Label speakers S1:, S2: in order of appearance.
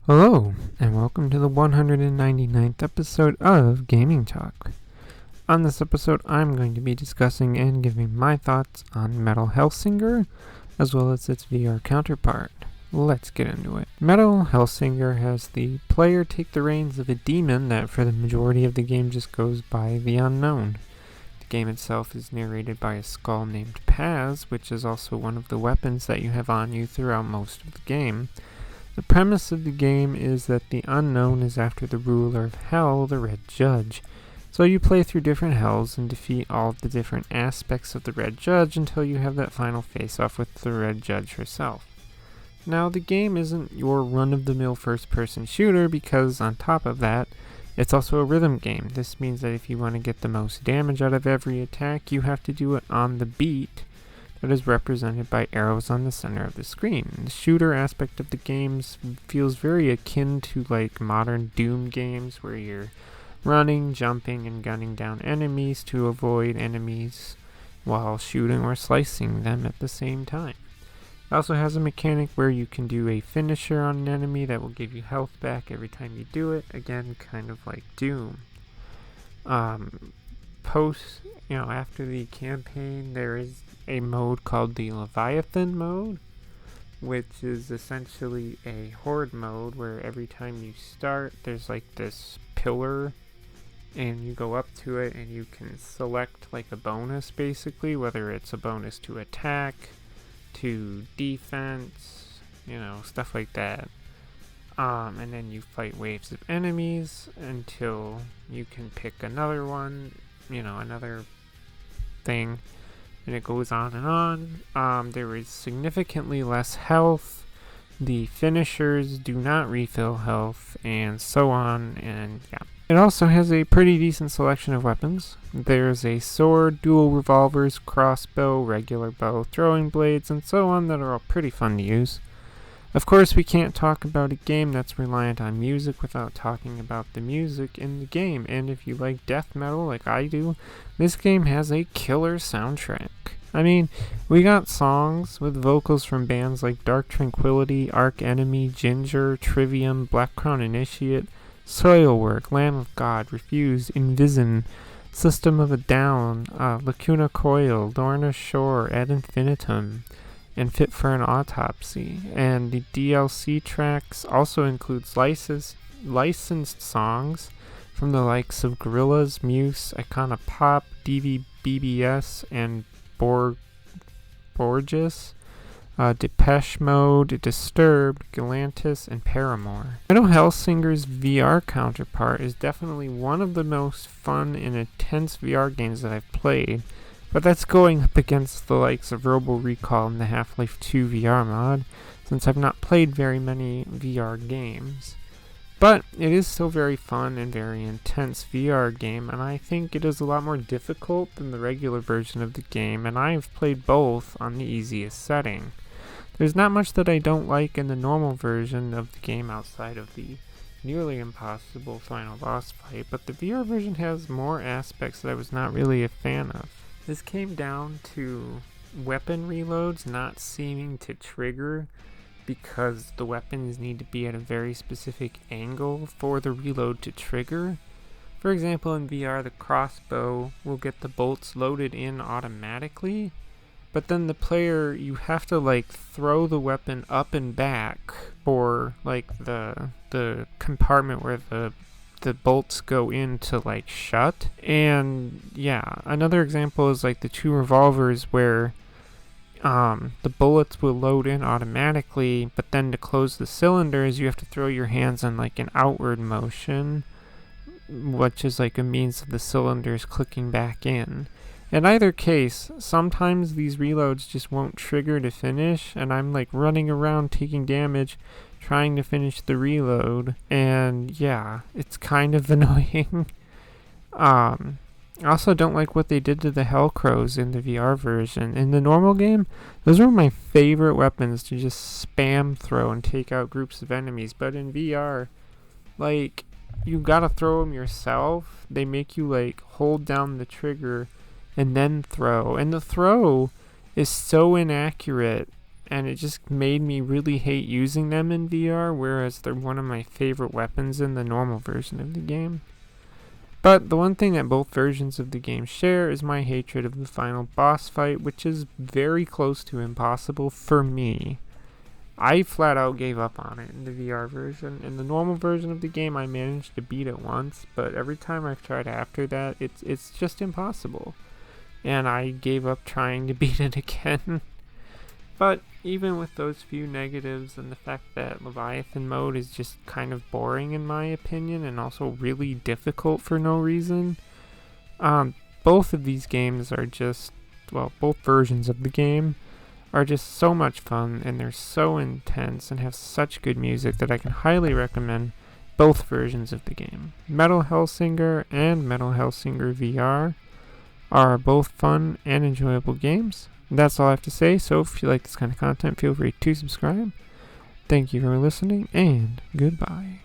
S1: Hello, and welcome to the 199th episode of Gaming Talk. On this episode, I'm going to be discussing and giving my thoughts on Metal Hellsinger, as well as its VR counterpart. Let's get into it. Metal Hellsinger has the player take the reins of a demon that for the majority of the game just goes by the unknown. The game itself is narrated by a skull named Paz, which is also one of the weapons that you have on you throughout most of the game. The premise of the game is that the unknown is after the ruler of Hell, the Red Judge. So you play through different hells and defeat all of the different aspects of the Red Judge until you have that final face-off with the Red Judge herself. Now, the game isn't your run-of-the-mill first-person shooter because, on top of that, it's also a rhythm game. This means that if you want to get the most damage out of every attack, you have to do it on the beat that is represented by arrows on the center of the screen. The shooter aspect of the games feels very akin to like modern Doom games where you're running, jumping, and gunning down enemies to avoid enemies while shooting or slicing them at the same time. It also has a mechanic where you can do a finisher on an enemy that will give you health back every time you do it. Again, kind of like Doom. After the campaign, there is a mode called the Leviathan mode, which is essentially a horde mode where every time you start, there's like this pillar, and you go up to it and you can select like a bonus basically, whether it's a bonus to attack, to defense, stuff like that. And then you fight waves of enemies until you can pick another one, another thing, and it goes on and on. There is significantly less health. The finishers do not refill health, and so on, and yeah. It also has a pretty decent selection of weapons. There's a sword, dual revolvers, crossbow, regular bow, throwing blades, and so on that are all pretty fun to use. Of course, we can't talk about a game that's reliant on music without talking about the music in the game, and if you like death metal like I do, this game has a killer soundtrack. I mean, we got songs with vocals from bands like Dark Tranquillity, Arch Enemy, Ginger, Trivium, Black Crown Initiate, Soilwork, Lamb of God, Refused, Invision, System of a Down, Lacuna Coil, Lorna Shore, Ad Infinitum, and Fit for an Autopsy. And the DLC tracks also includes licensed songs from the likes of Gorillaz, Muse, Icona Pop, DVBBS, and Borges, Depeche Mode, Disturbed, Galantis, and Paramore. I know Hellsinger's VR counterpart is definitely one of the most fun and intense VR games that I've played, but that's going up against the likes of Robo Recall and the Half-Life 2 VR mod, since I've not played very many VR games. But it is still very fun and very intense VR game, and I think it is a lot more difficult than the regular version of the game, and I've played both on the easiest setting. There's not much that I don't like in the normal version of the game outside of the nearly impossible final boss fight, but the VR version has more aspects that I was not really a fan of. This came down to weapon reloads not seeming to trigger because the weapons need to be at a very specific angle for the reload to trigger. For example, in VR, the crossbow will get the bolts loaded in automatically, but then the player, you have to throw the weapon up and back for the compartment where the bolts go in to shut. And yeah, another example is the two revolvers where the bullets will load in automatically, but then to close the cylinders you have to throw your hands in an outward motion, which is a means of the cylinders clicking back in. In either case, sometimes these reloads just won't trigger to finish, and I'm running around taking damage trying to finish the reload, and yeah, it's kind of annoying. I also don't like what they did to the Hellcrows in the VR version. In the normal game, those were my favorite weapons to just spam throw and take out groups of enemies, but in VR, you gotta throw them yourself. They make you hold down the trigger and then throw, and the throw is so inaccurate and it just made me really hate using them in VR, whereas they're one of my favorite weapons in the normal version of the game. But the one thing that both versions of the game share is my hatred of the final boss fight, which is very close to impossible for me. I flat out gave up on it in the VR version. In the normal version of the game, I managed to beat it once, but every time I've tried after that, it's just impossible. And I gave up trying to beat it again. But even with those few negatives and the fact that Leviathan mode is just kind of boring in my opinion and also really difficult for no reason, both of these games are just, well, both versions of the game are just so much fun, and they're so intense and have such good music that I can highly recommend both versions of the game. Metal Hellsinger and Metal Hellsinger VR are both fun and enjoyable games. That's all I have to say, so if you like this kind of content, feel free to subscribe. Thank you for listening, and goodbye.